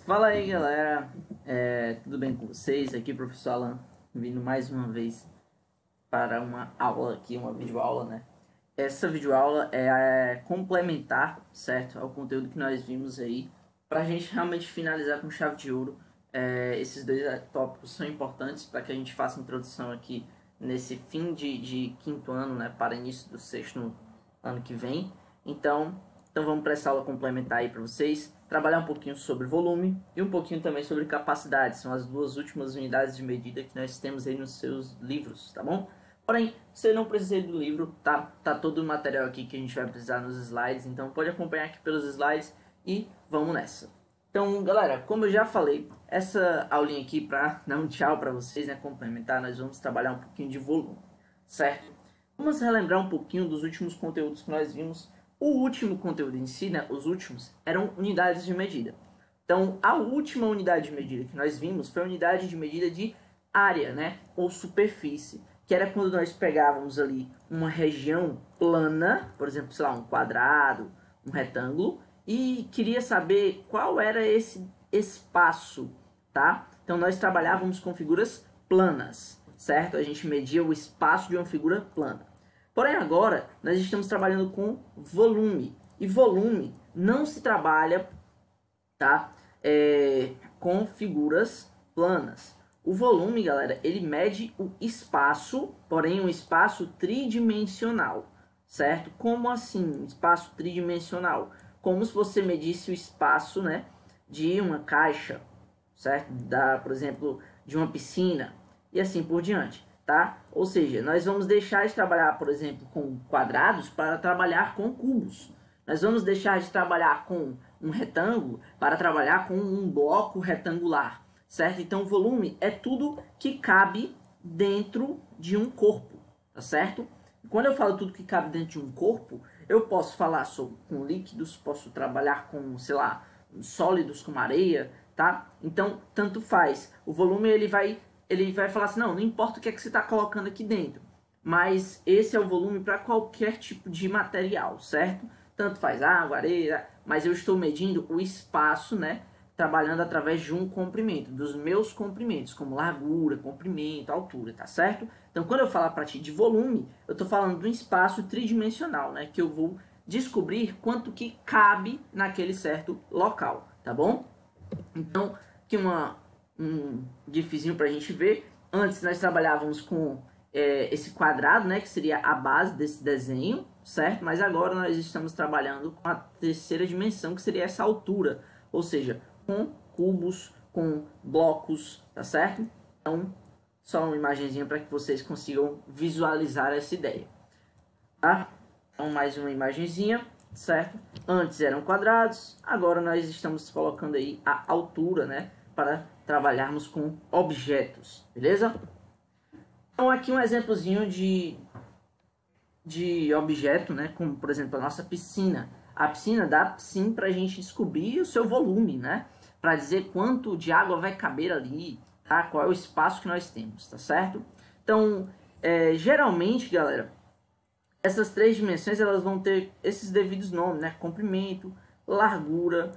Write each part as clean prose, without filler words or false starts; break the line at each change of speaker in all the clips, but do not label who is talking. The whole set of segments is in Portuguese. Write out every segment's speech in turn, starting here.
Fala aí, galera. Tudo bem com vocês? Aqui, professor Alan, vindo mais uma vez para uma aula aqui, uma videoaula, né? Essa videoaula é complementar, certo, ao conteúdo que nós vimos aí, para a gente realmente finalizar com chave de ouro. Esses dois tópicos são importantes para que a gente faça a introdução aqui nesse fim de quinto ano, né, para início do sexto no ano que vem. Então vamos para essa aula complementar aí para vocês, trabalhar um pouquinho sobre volume e um pouquinho também sobre capacidade. São as duas últimas unidades de medida que nós temos aí nos seus livros, tá bom? Porém, se não precisar do livro, tá todo o material aqui que a gente vai precisar nos slides, então pode acompanhar aqui pelos slides e vamos nessa. Então, galera, como eu já falei, essa aulinha aqui para dar um tchau para vocês, né, complementar, nós vamos trabalhar um pouquinho de volume, certo? Vamos relembrar um pouquinho dos últimos conteúdos que nós vimos. O último conteúdo em si, né, os últimos, eram unidades de medida. Então, a última unidade de medida que nós vimos foi a unidade de medida de área, né, ou superfície, que era quando nós pegávamos ali uma região plana, por exemplo, sei lá, um quadrado, um retângulo, e queria saber qual era esse espaço, tá? Então, nós trabalhávamos com figuras planas, certo? A gente media o espaço de uma figura plana. Porém, agora, nós estamos trabalhando com volume. E volume não se trabalha, tá? Com figuras planas. O volume, galera, ele mede o espaço, porém um espaço tridimensional, certo? Como assim, espaço tridimensional? Como se você medisse o espaço, né, de uma caixa, certo? Por exemplo, de uma piscina e assim por diante. Tá? Ou seja, nós vamos deixar de trabalhar, por exemplo, com quadrados para trabalhar com cubos. Nós vamos deixar de trabalhar com um retângulo para trabalhar com um bloco retangular, certo? Então, volume é tudo que cabe dentro de um corpo, tá certo? Quando eu falo tudo que cabe dentro de um corpo, eu posso falar com líquidos, posso trabalhar com, sei lá, sólidos como areia, tá? Então, tanto faz. O volume ele vai falar assim, não importa o que é que você está colocando aqui dentro, mas esse é o volume para qualquer tipo de material, certo? Tanto faz água, areia, mas eu estou medindo o espaço, né? Trabalhando através de um comprimento, dos meus comprimentos, como largura, comprimento, altura, tá certo? Então, quando eu falar para ti de volume, eu estou falando de um espaço tridimensional, né? Que eu vou descobrir quanto que cabe naquele certo local, tá bom? Então, aqui um gifzinho para a gente ver. Antes nós trabalhávamos com esse quadrado, né, que seria a base desse desenho, certo? Mas agora nós estamos trabalhando com a terceira dimensão, que seria essa altura, ou seja, com cubos, com blocos, tá certo? Então, só uma imagenzinha para que vocês consigam visualizar essa ideia, tá? Então, mais uma imagenzinha, certo? Antes eram quadrados, agora nós estamos colocando aí a altura, né, para trabalharmos com objetos, beleza? Então aqui um exemplozinho de objeto, né, como por exemplo a nossa piscina. A piscina dá sim para a gente descobrir o seu volume, né, para dizer quanto de água vai caber ali, tá? Qual é o espaço que nós temos, tá certo? Então, geralmente, galera, essas três dimensões elas vão ter esses devidos nomes, né? Comprimento, largura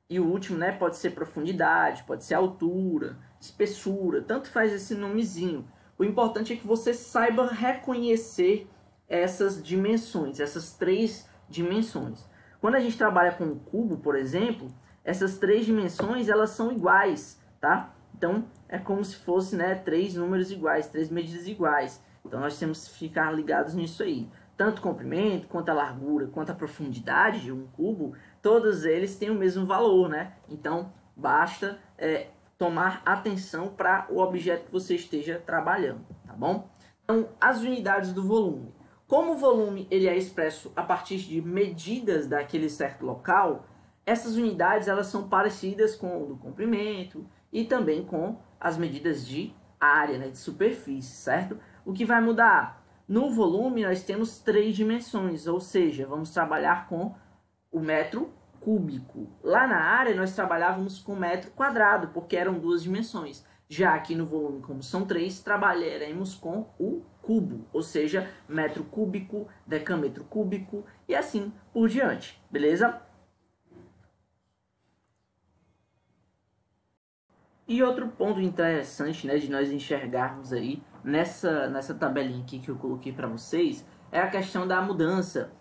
e o último, né, pode ser profundidade, pode ser altura, espessura, tanto faz esse nomezinho. O importante é que você saiba reconhecer essas dimensões, essas três dimensões. Quando a gente trabalha com um cubo, por exemplo, essas três dimensões elas são iguais, tá? Então é como se fosse, né, três números iguais, três medidas iguais. Então nós temos que ficar ligados nisso aí. Tanto o comprimento, quanto a largura, quanto a profundidade de um cubo, todos eles têm o mesmo valor, né? Então basta tomar atenção para o objeto que você esteja trabalhando, tá bom? Então, as unidades do volume. Como o volume ele é expresso a partir de medidas daquele certo local, essas unidades elas são parecidas com o do comprimento e também com as medidas de área, né, de superfície, certo? O que vai mudar? No volume nós temos três dimensões, ou seja, vamos trabalhar com o metro cúbico. Lá na área nós trabalhávamos com metro quadrado, porque eram duas dimensões. Já aqui no volume, como são três, trabalharemos com o cubo, ou seja, metro cúbico, decâmetro cúbico e assim por diante, beleza? E outro ponto interessante, né, de nós enxergarmos aí nessa tabelinha aqui que eu coloquei para vocês é a questão da mudança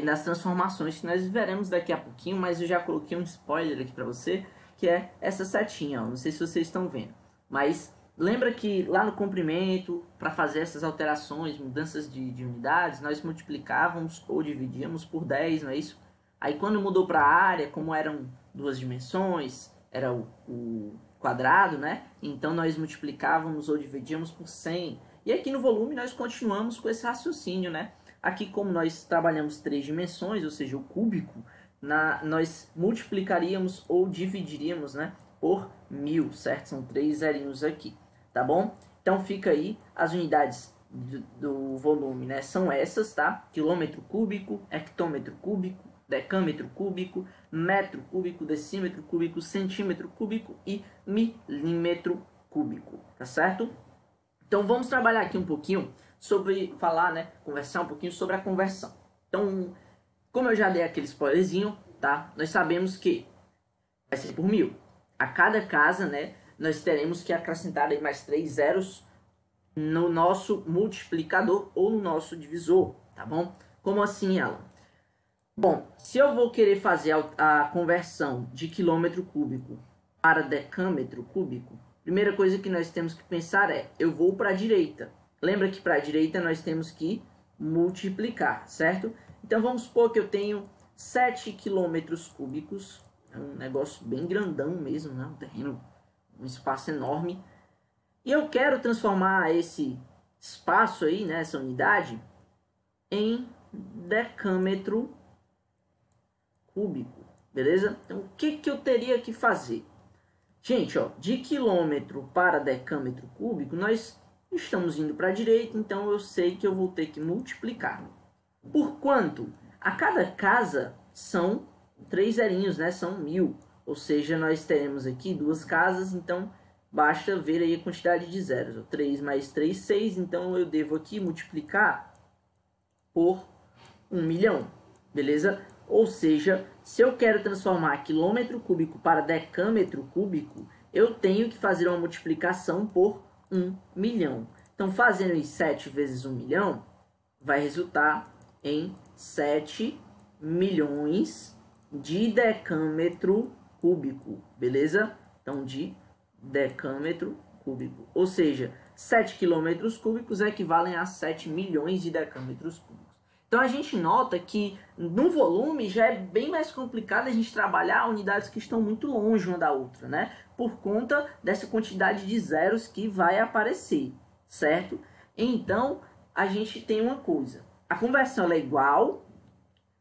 nas transformações que nós veremos daqui a pouquinho, mas eu já coloquei um spoiler aqui para você, que é essa setinha, ó, não sei se vocês estão vendo, mas lembra que lá no comprimento, para fazer essas alterações, mudanças de unidades, nós multiplicávamos ou dividíamos por 10, não é isso? Aí quando mudou para a área, como eram duas dimensões, era o quadrado, né? Então nós multiplicávamos ou dividíamos por 100. E aqui no volume nós continuamos com esse raciocínio, né? Aqui como nós trabalhamos três dimensões, ou seja, o cúbico, nós multiplicaríamos ou dividiríamos, né, por 1000, certo? São três zerinhos aqui, tá bom? Então fica aí as unidades do volume, né? São essas, tá? Quilômetro cúbico, hectômetro cúbico, decâmetro cúbico, metro cúbico, decímetro cúbico, centímetro cúbico e milímetro cúbico, tá certo? Então vamos trabalhar aqui um pouquinho sobre falar, né, conversar um pouquinho sobre a conversão. Então, como eu já dei aquele spoilerzinho, tá? Nós sabemos que vai ser por 1000. A cada casa, né, nós teremos que acrescentar aí mais 3 zeros no nosso multiplicador ou no nosso divisor, tá bom? Como assim, Alan? Bom, se eu vou querer fazer a conversão de quilômetro cúbico para decâmetro cúbico, primeira coisa que nós temos que pensar é, eu vou para a direita. Lembra que para a direita nós temos que multiplicar, certo? Então vamos supor que eu tenho 7 quilômetros cúbicos, é um negócio bem grandão mesmo, né? Um terreno, um espaço enorme. E eu quero transformar esse espaço aí, né, essa unidade, em decâmetro cúbico, beleza? Então, o que eu teria que fazer? Gente, ó, de quilômetro para decâmetro cúbico, nós estamos indo para a direita, então eu sei que eu vou ter que multiplicar. Por quanto? A cada casa são 3 zerinhos, né? São 1000. Ou seja, nós teremos aqui duas casas, então basta ver aí a quantidade de zeros. 3 mais 3, 6. Então eu devo aqui multiplicar por 1 milhão, beleza? Ou seja, se eu quero transformar quilômetro cúbico para decâmetro cúbico, eu tenho que fazer uma multiplicação por 1 milhão. Então, fazendo 7 vezes 1 milhão, vai resultar em 7 milhões de decâmetro cúbico, beleza? Então, de decâmetro cúbico. Ou seja, 7 quilômetros cúbicos equivalem a 7 milhões de decâmetros cúbicos. Então a gente nota que no volume já é bem mais complicado a gente trabalhar unidades que estão muito longe uma da outra, né? Por conta dessa quantidade de zeros que vai aparecer, certo? Então a gente tem uma coisa, a conversão ela é igual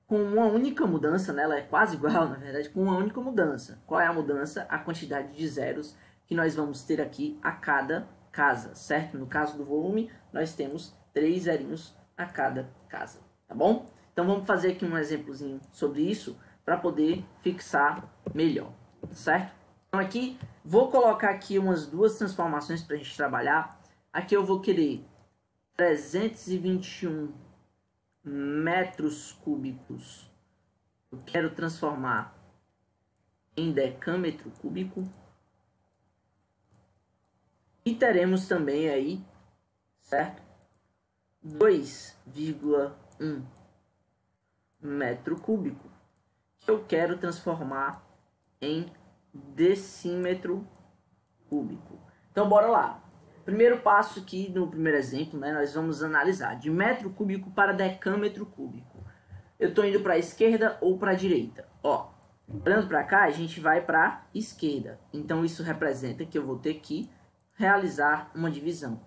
com uma única mudança, né? Ela é quase igual, na verdade, com uma única mudança. Qual é a mudança? A quantidade de zeros que nós vamos ter aqui a cada casa, certo? No caso do volume, nós temos 3 zerinhos a cada casa. Tá bom? Então vamos fazer aqui um exemplozinho sobre isso para poder fixar melhor, certo? Então aqui, vou colocar aqui umas duas transformações para a gente trabalhar. Aqui eu vou querer 321 metros cúbicos. Eu quero transformar em decâmetro cúbico. E teremos também aí, certo? 2,1 metro cúbico que eu quero transformar em decímetro cúbico. Então bora lá. Primeiro passo aqui no primeiro exemplo, né, nós vamos analisar de metro cúbico para decâmetro cúbico. Eu estou indo para a esquerda ou para a direita? Ó, olhando para cá, a gente vai para a esquerda. Então isso representa que eu vou ter que realizar uma divisão.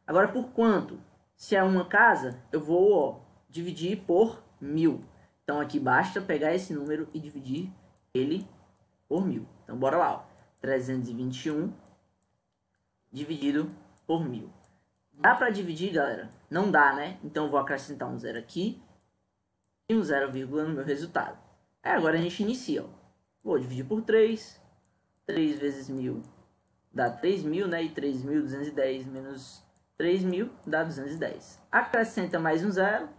Agora por quanto? Se é uma casa, eu vou dividir por 1000. Então aqui basta pegar esse número e dividir ele por 1000. Então bora lá. Ó. 321 dividido por 1000. Dá para dividir, galera? Não dá, né? Então eu vou acrescentar um zero aqui e um 0, no meu resultado. Aí agora a gente inicia. Ó. Vou dividir por 3. 3 vezes 1000 dá 3000, né? E 3.210 menos 3.000 dá 210. Acrescenta mais um zero,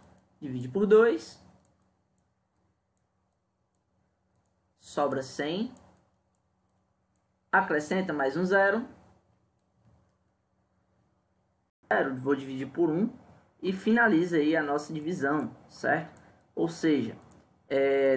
divide por 2, sobra 100. acrescenta mais um zero, vou dividir por 1 e finaliza aí a nossa divisão, certo? Ou seja,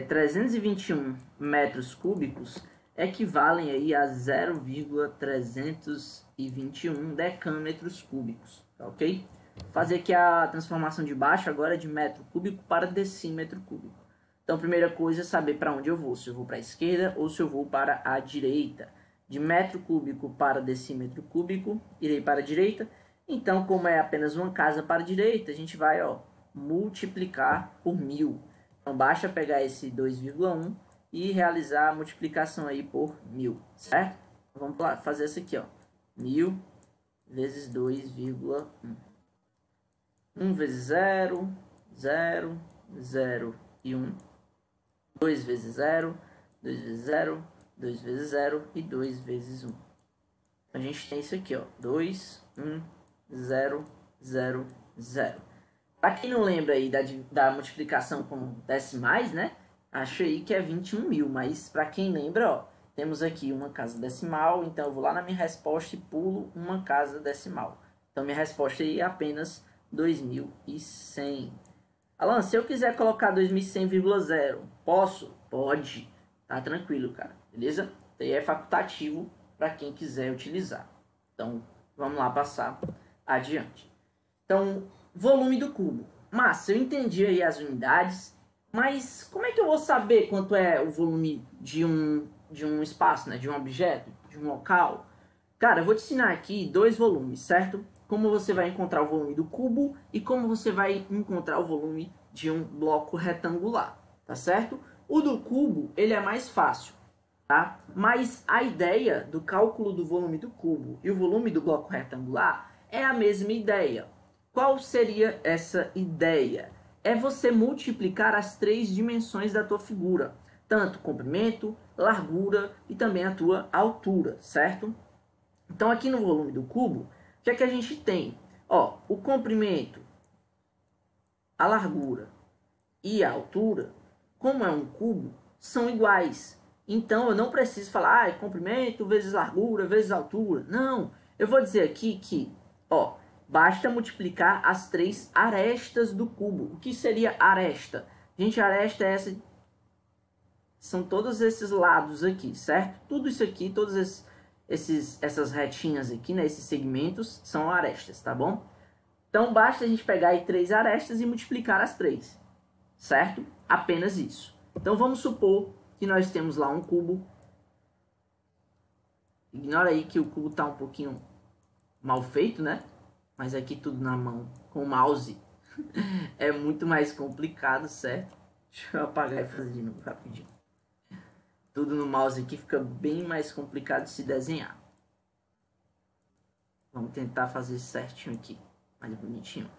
321 metros cúbicos equivalem aí a 0,321 decâmetros cúbicos, tá ok? Vou fazer aqui a transformação de baixo agora de metro cúbico para decímetro cúbico. Então, primeira coisa é saber para onde eu vou, se eu vou para a esquerda ou se eu vou para a direita. De metro cúbico para decímetro cúbico, irei para a direita. Então, como é apenas uma casa para a direita, a gente vai multiplicar por 1000. Então, basta pegar esse 2,1 e realizar a multiplicação aí por 1000, certo? Vamos lá, fazer isso aqui, 1000 vezes 2,1. 1 vezes 0, 0, 0 e 1. 2 vezes 0, 2 vezes 0, 2 vezes 0 e 2 vezes 1. A gente tem isso aqui, 2, 1, 0, 0, 0. Para quem não lembra aí da multiplicação com decimais, né? Acho aí que é 21.000, mas para quem lembra, temos aqui uma casa decimal, então eu vou lá na minha resposta e pulo uma casa decimal. Então minha resposta aí é apenas 2100. Alan, se eu quiser colocar 2100,0, posso? Pode. Tá tranquilo, cara. Beleza? Daí é facultativo para quem quiser utilizar. Então, vamos lá passar adiante. Então, volume do cubo. Massa, eu entendi aí as unidades, mas como é que eu vou saber quanto é o volume de um espaço, né? De um objeto, de um local? Cara, eu vou te ensinar aqui 2 volumes, certo? Como você vai encontrar o volume do cubo e como você vai encontrar o volume de um bloco retangular, tá certo? O do cubo, ele é mais fácil, tá? Mas a ideia do cálculo do volume do cubo e o volume do bloco retangular é a mesma ideia. Qual seria essa ideia? É você multiplicar as 3 dimensões da tua figura, tanto comprimento, largura e também a tua altura, certo? Então aqui no volume do cubo, o que é que a gente tem? O comprimento, a largura e a altura, como é um cubo, são iguais. Então eu não preciso falar comprimento vezes largura vezes altura. Não, eu vou dizer aqui que basta multiplicar as 3 arestas do cubo. O que seria aresta? Gente, aresta é essa. São todos esses lados aqui, certo? Tudo isso aqui, todos essas retinhas aqui, né? Esses segmentos são arestas, tá bom? Então basta a gente pegar aí 3 arestas e multiplicar as 3, certo? Apenas isso. Então vamos supor que nós temos lá um cubo. Ignora aí que o cubo está um pouquinho mal feito, né? Mas aqui tudo na mão com o mouse é muito mais complicado, certo? Deixa eu apagar e fazer de novo rapidinho. Tudo no mouse aqui fica bem mais complicado de se desenhar. Vamos tentar fazer certinho aqui, mais bonitinho.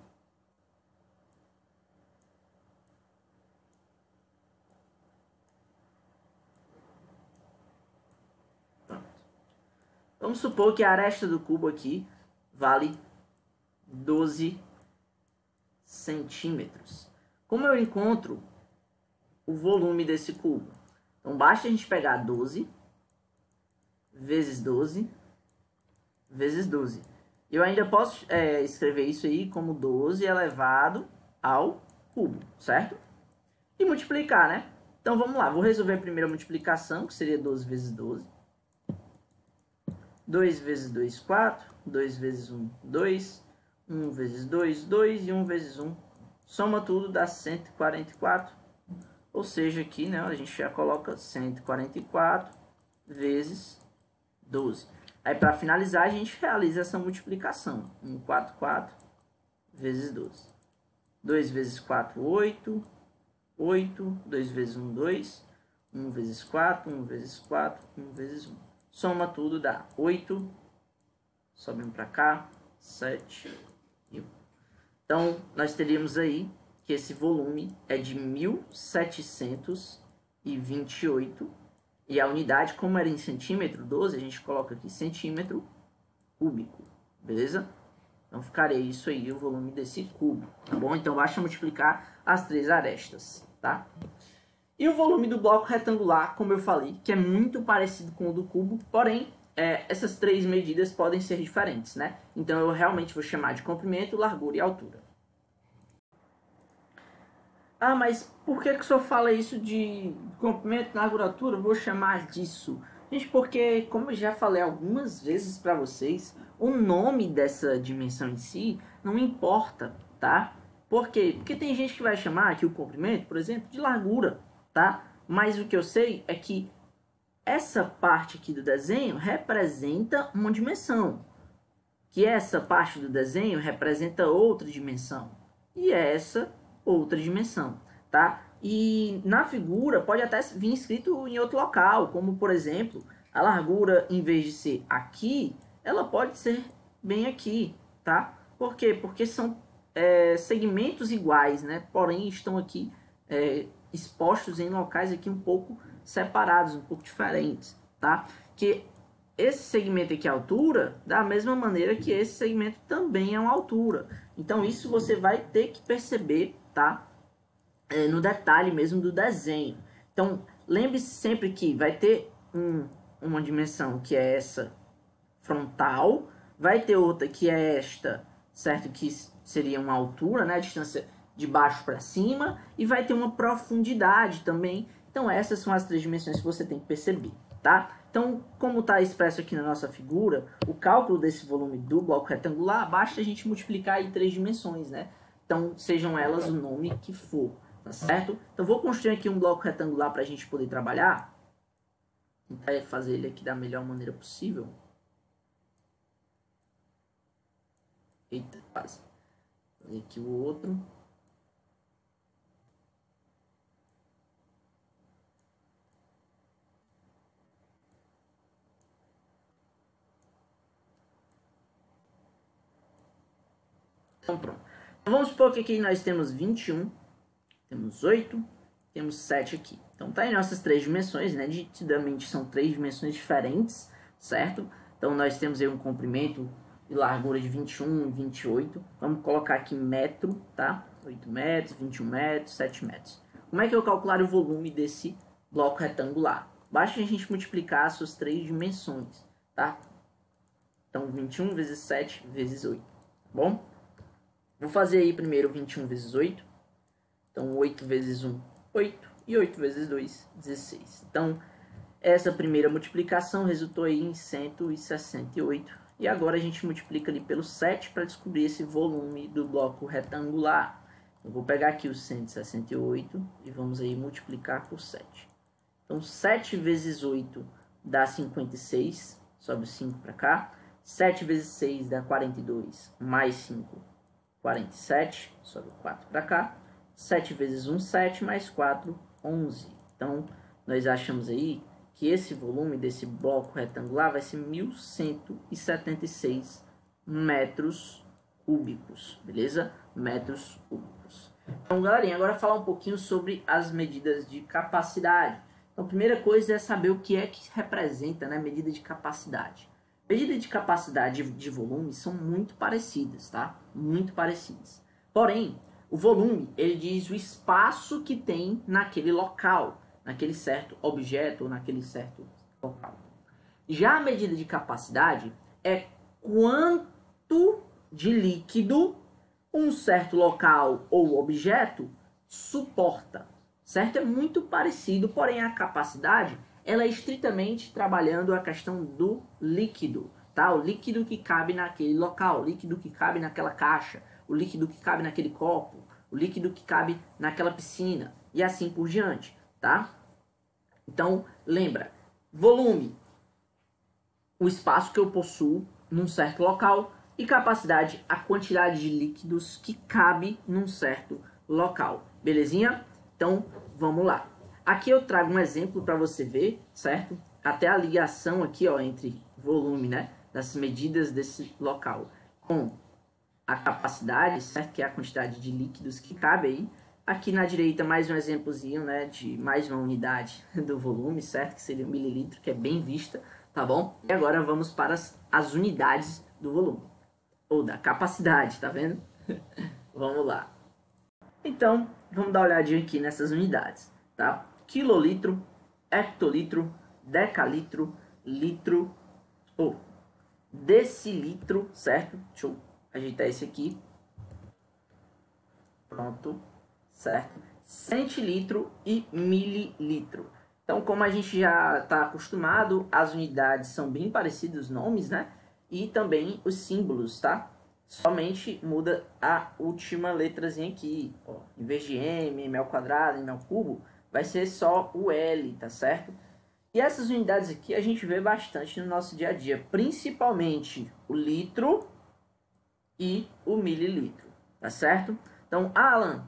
Pronto. Vamos supor que a aresta do cubo aqui vale 12 centímetros. Como eu encontro o volume desse cubo? Então, basta a gente pegar 12 vezes 12 vezes 12. Eu ainda posso escrever isso aí como 12 elevado ao cubo, certo? E multiplicar, né? Então, vamos lá. Vou resolver a primeira multiplicação, que seria 12 vezes 12. 2 vezes 2, 4. 2 vezes 1, 2. 1 vezes 2, 2. E 1 vezes 1. Soma tudo, dá 144. Ou seja, aqui, né, a gente já coloca 144 vezes 12. Aí, para finalizar, a gente realiza essa multiplicação. 144 vezes 12. 2 vezes 4, 8. 8. 2 vezes 1, 2. 1 vezes 4, 1 vezes 4, 1 vezes 1. Soma tudo, dá 8. Sobemos para cá, 7 e 1. Então, nós teríamos aí que esse volume é de 1728 e a unidade, como era em centímetro, 12, a gente coloca aqui centímetro cúbico, beleza? Então ficaria isso aí, o volume desse cubo, tá bom? Então basta multiplicar as 3 arestas, tá? E o volume do bloco retangular, como eu falei, que é muito parecido com o do cubo, porém essas três medidas podem ser diferentes, né? Então eu realmente vou chamar de comprimento, largura e altura. Ah, mas por que o senhor fala isso de comprimento, largura e altura? Eu vou chamar disso. Gente, porque como eu já falei algumas vezes para vocês, o nome dessa dimensão em si não importa, tá? Por quê? Porque tem gente que vai chamar aqui o comprimento, por exemplo, de largura, tá? Mas o que eu sei é que essa parte aqui do desenho representa uma dimensão, que essa parte do desenho representa outra dimensão, e essa outra dimensão, tá? E na figura pode até vir escrito em outro local, como por exemplo, a largura em vez de ser aqui, ela pode ser bem aqui, tá? Por quê? Porque são segmentos iguais, né? Porém estão aqui expostos em locais aqui um pouco separados, um pouco diferentes, tá? Que esse segmento aqui é altura, da mesma maneira que esse segmento também é uma altura. Então isso você vai ter que perceber, tá? No detalhe mesmo do desenho. Então lembre-se sempre que vai ter uma dimensão que é essa frontal, vai ter outra que é esta, certo? Que seria uma altura, né? A distância de baixo para cima, e vai ter uma profundidade também. Então essas são as três dimensões que você tem que perceber, tá? Então, como está expresso aqui na nossa figura, o cálculo desse volume do bloco retangular, basta a gente multiplicar em três dimensões, né? Então, sejam elas o nome que for, tá certo? Então, vou construir aqui um bloco retangular para a gente poder trabalhar. Tentar fazer ele aqui da melhor maneira possível. Eita, quase. Fazer aqui o outro. Então, pronto. Então, vamos supor que aqui nós temos 21, temos 8, temos 7 aqui. Então, tá em nossas três dimensões, né? Nitidamente são três dimensões diferentes, certo? Então, nós temos aí um comprimento e largura de 21 e 28. Vamos colocar aqui metro, tá? 8 metros, 21 metros, 7 metros. Como é que eu calcular o volume desse bloco retangular? Basta a gente multiplicar as suas três dimensões, tá? Então, 21 vezes 7 vezes 8, tá bom? Vou fazer aí primeiro 21 vezes 8. Então, 8 vezes 1, 8. E 8 vezes 2, 16. Então, essa primeira multiplicação resultou aí em 168. E agora a gente multiplica ali pelo 7 para descobrir esse volume do bloco retangular. Eu vou pegar aqui os 168 e vamos aí multiplicar por 7. Então, 7 vezes 8 dá 56. Sobe 5 para cá. 7 vezes 6 dá 42. Mais 5, 47, sobe 4 para cá. 7 vezes 1, 7, mais 4, 11. Então, nós achamos aí que esse volume desse bloco retangular vai ser 1.176 metros cúbicos, beleza? Metros cúbicos. Então, galerinha, agora falar um pouquinho sobre as medidas de capacidade. Então, a primeira coisa é saber o que é que representa, né, medida de capacidade. Medidas de capacidade de volume são muito parecidas, tá? Muito parecidas. Porém, o volume, ele diz o espaço que tem naquele local, naquele certo objeto ou naquele certo local. Já a medida de capacidade é quanto de líquido um certo local ou objeto suporta, certo? É muito parecido, porém a capacidade ela é estritamente trabalhando a questão do líquido, tá? O líquido que cabe naquele local, o líquido que cabe naquela caixa, o líquido que cabe naquele copo, o líquido que cabe naquela piscina e assim por diante, tá? Então, lembra, volume, o espaço que eu possuo num certo local, e capacidade, a quantidade de líquidos que cabe num certo local, belezinha? Então, vamos lá. Aqui eu trago um exemplo para você ver, certo? Até a ligação aqui, ó, entre volume, né, das medidas desse local com a capacidade, certo? Que é a quantidade de líquidos que cabe aí. Aqui na direita mais um exemplozinho, né, de mais uma unidade do volume, certo? Que seria o mililitro, que é bem vista, tá bom? E agora vamos para as unidades do volume, ou da capacidade, tá vendo? Vamos lá. Então, vamos dar uma olhadinha aqui nessas unidades, tá? Quilolitro, hectolitro, decalitro, litro, ou decilitro, certo? Deixa eu ajeitar esse aqui. Pronto, certo? Centilitro e mililitro. Então, como a gente já está acostumado, as unidades são bem parecidas, os nomes, né? E também os símbolos, tá? Somente muda a última letrazinha aqui. Ó. Em vez de M, M ao quadrado, M ao cubo, vai ser só o L, tá certo? E essas unidades aqui a gente vê bastante no nosso dia a dia, principalmente o litro e o mililitro, tá certo? Então, Alan,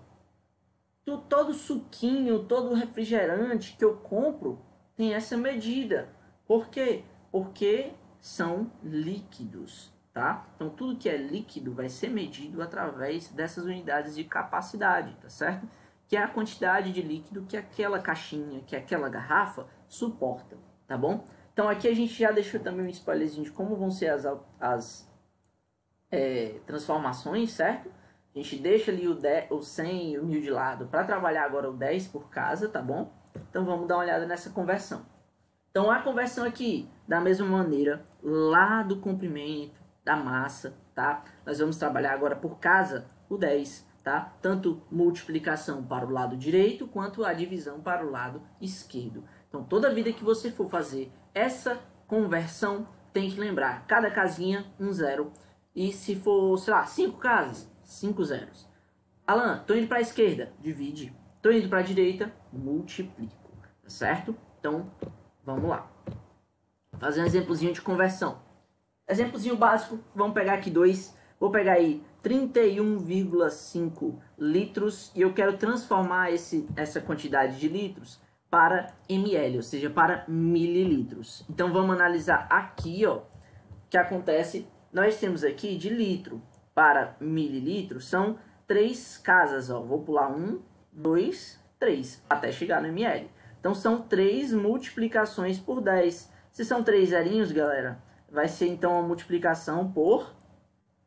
todo suquinho, todo refrigerante que eu compro tem essa medida. Por quê? Porque são líquidos, tá? Então, tudo que é líquido vai ser medido através dessas unidades de capacidade, tá certo? Que é a quantidade de líquido que aquela caixinha, que aquela garrafa suporta, tá bom? Então, aqui a gente já deixou também um spoilerzinho de como vão ser as transformações, certo? A gente deixa ali o 100 e o 1000 de lado para trabalhar agora o 10 por casa, tá bom? Então vamos dar uma olhada nessa conversão. Então a conversão aqui, da mesma maneira, lá do comprimento, da massa, tá? Nós vamos trabalhar agora por casa o 10, tá? Tanto multiplicação para o lado direito, quanto a divisão para o lado esquerdo. Então toda vida que você for fazer essa conversão, tem que lembrar, cada casinha, um zero. E se for, sei lá, 5 casas, 5 zeros. Alan, tô indo para a esquerda, divide. Tô indo para a direita, multiplico. Tá certo? Então, vamos lá. Vou fazer um exemplozinho de conversão. Exemplozinho básico, vamos pegar aqui 2. Vou pegar aí 31,5 litros e eu quero transformar essa quantidade de litros para ml, ou seja, para mililitros. Então, vamos analisar aqui, ó, o que acontece. Nós temos aqui de litro para mililitro, são 3 casas, ó. Vou pular 1, 2, 3, até chegar no ml. Então, são 3 multiplicações por 10. Se são 3 zerinhos, galera, vai ser então a multiplicação por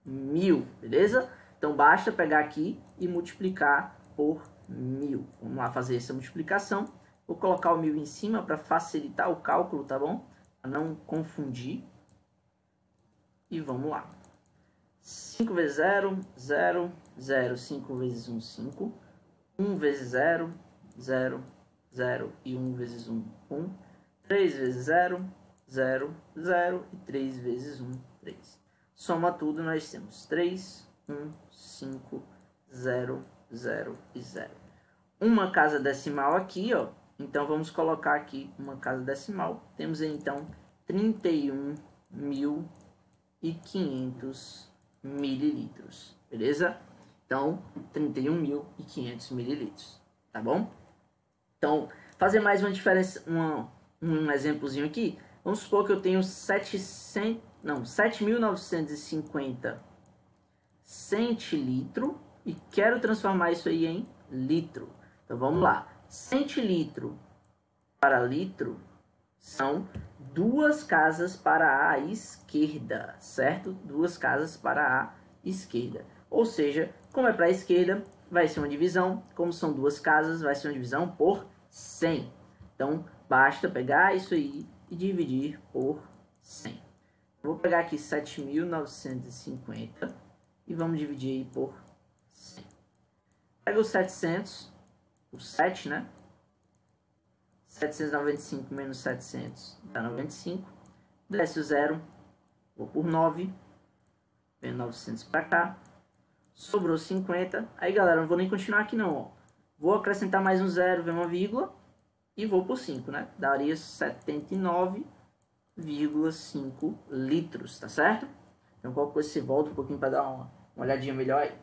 1000, beleza? Então, basta pegar aqui e multiplicar por 1000. Vamos lá fazer essa multiplicação. Vou colocar o 1000 em cima para facilitar o cálculo, tá bom? Para não confundir. E vamos lá. 5 vezes 0, 0, 0. 5 vezes 1, 5. 1 vezes 0, 0, 0. E 1 vezes 1, 1. 3 vezes 0, 0, 0. E 3 vezes 1, 3. Soma tudo, nós temos 3, 1, 5, 0, 0 e 0. Uma casa decimal aqui, ó. Então, vamos colocar aqui uma casa decimal. Temos, então, 31.500 mililitros, beleza? Então, 31.500 mililitros, tá bom? Então, fazer mais uma diferença, um exemplozinho aqui. Vamos supor que eu tenho 7.950 centilitro e quero transformar isso aí em litro. Então, vamos lá. Centilitro para litro são 2 casas para a esquerda, certo? 2 casas para a esquerda. Ou seja, como é para a esquerda, vai ser uma divisão. Como são 2 casas, vai ser uma divisão por 100. Então, basta pegar isso aí e dividir por 100. Vou pegar aqui 7.950 e vamos dividir aí por 100. Pega os 700, o 7, né? 795 menos 700 dá 95. Desce o 0, vou por 9. Vem 900 para cá. Sobrou 50. Aí, galera, não vou nem continuar aqui não, ó. Vou acrescentar mais um 0, vem uma vírgula. E vou por 5, né? Daria 79,5 litros, tá certo? Então, qualquer coisa você volta um pouquinho para dar uma olhadinha melhor aí.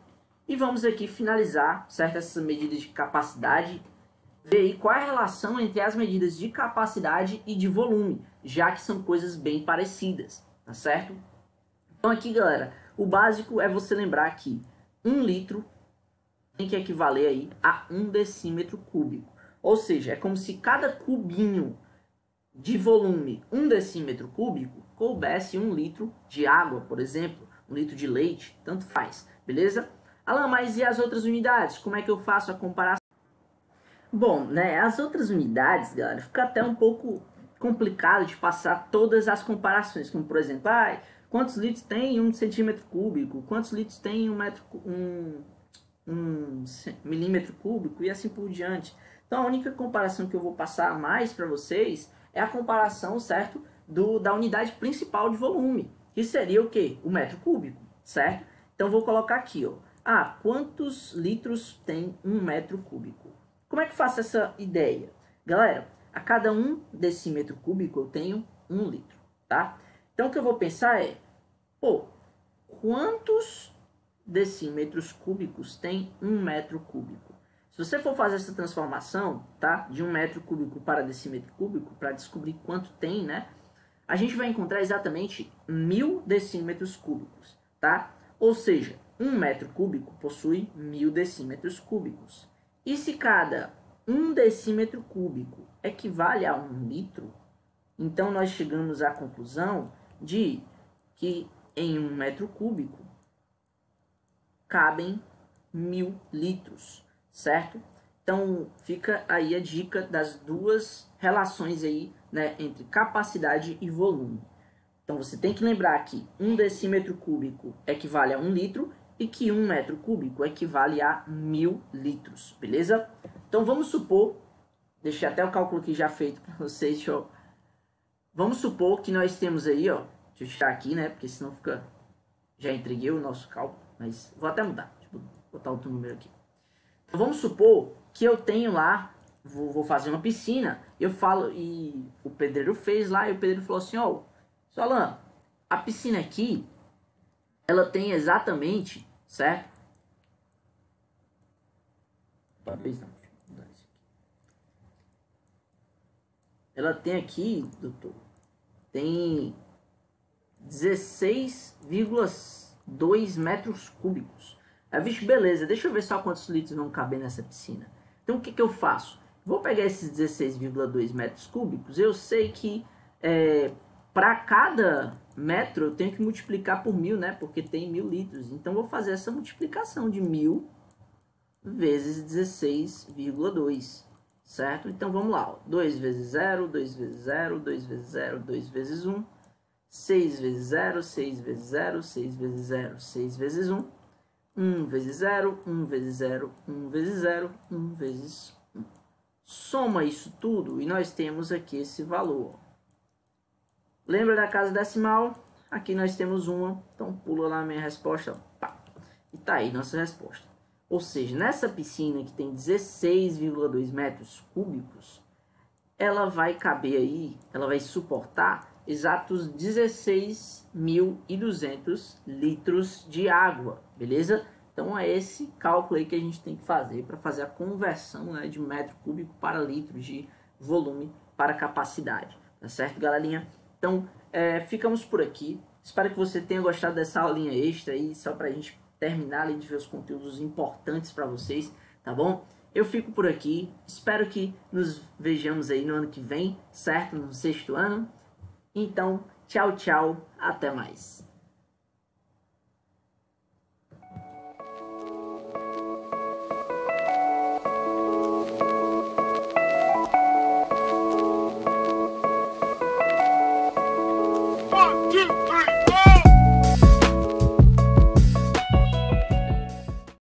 E vamos aqui finalizar, certo? Essas medidas de capacidade. Ver aí qual é a relação entre as medidas de capacidade e de volume, já que são coisas bem parecidas, tá certo? Então aqui, galera, o básico é você lembrar que 1 litro tem que equivaler aí a 1 decímetro cúbico. Ou seja, é como se cada cubinho de volume 1 decímetro cúbico coubesse 1 litro de água, por exemplo, 1 litro de leite, tanto faz, beleza? Alan, mas e as outras unidades? Como é que eu faço a comparação? Bom, né, as outras unidades, galera, fica até um pouco complicado de passar todas as comparações, como por exemplo, quantos litros tem 1 cm3, quantos litros tem um milímetro cúbico e assim por diante. Então a única comparação que eu vou passar mais para vocês é a comparação, certo, da unidade principal de volume, que seria o que? O metro cúbico, certo? Então vou colocar aqui, ó. Quantos litros tem 1 m3? Como é que eu faço essa ideia? Galera, a cada 1 decímetro cúbico eu tenho 1 litro, tá? Então o que eu vou pensar é, quantos decímetros cúbicos tem 1 m3? Se você for fazer essa transformação, tá? De 1 m3 para decímetro cúbico, para descobrir quanto tem, né? A gente vai encontrar exatamente 1000 decímetros cúbicos, tá? Ou seja, 1 m3 possui 1000 decímetros cúbicos. E se cada 1 decímetro cúbico equivale a 1 litro, então nós chegamos à conclusão de que em 1 m3 cabem 1000 litros, certo? Então fica aí a dica das duas relações aí, né, entre capacidade e volume. Então você tem que lembrar que 1 decímetro cúbico equivale a 1 litro e que 1 m3 equivale a 1000 litros, beleza? Então vamos supor, deixei até o cálculo aqui já feito para vocês, vamos supor que nós temos aí, ó, deixa eu tirar aqui, né, porque senão fica, já entreguei o nosso cálculo, mas vou até mudar, deixa eu botar outro número aqui. Então vamos supor que eu tenho lá, vou fazer uma piscina, eu falo, e o pedreiro fez lá, e o pedreiro falou assim, Alan, a piscina aqui, ela tem exatamente, certo? Ela tem aqui, doutor, tem 16,2 metros cúbicos. Vixe, beleza, deixa eu ver só quantos litros vão caber nessa piscina. Então o que eu faço? Vou pegar esses 16,2 metros cúbicos, eu sei que para cada metro eu tenho que multiplicar por 1000, né? Porque tem 1000 litros. Então vou fazer essa multiplicação de 1000 vezes 16,2, certo? Então vamos lá, 2 vezes 0, 2 vezes 0, 2 vezes 0, 2 vezes 1, 6 vezes 0, 6 vezes 0, 6 vezes 0, 6 vezes 1, 1 vezes 0, 1 vezes 0, 1 vezes 0, 1 vezes 1. Soma isso tudo e nós temos aqui esse valor. Lembra da casa decimal? Aqui nós temos uma, então pula lá a minha resposta, pá, e tá aí nossa resposta. Ou seja, nessa piscina que tem 16,2 metros cúbicos, ela vai caber aí, ela vai suportar exatos 16.200 litros de água, beleza? Então é esse cálculo aí que a gente tem que fazer para fazer a conversão, né, de metro cúbico para litro de volume para capacidade, tá certo, galerinha? Então ficamos por aqui. Espero que você tenha gostado dessa aulinha extra aí, só para a gente terminar ali de ver os conteúdos importantes para vocês, tá bom? Eu fico por aqui, espero que nos vejamos aí no ano que vem, certo? No 6º ano. Então, tchau, tchau, até mais.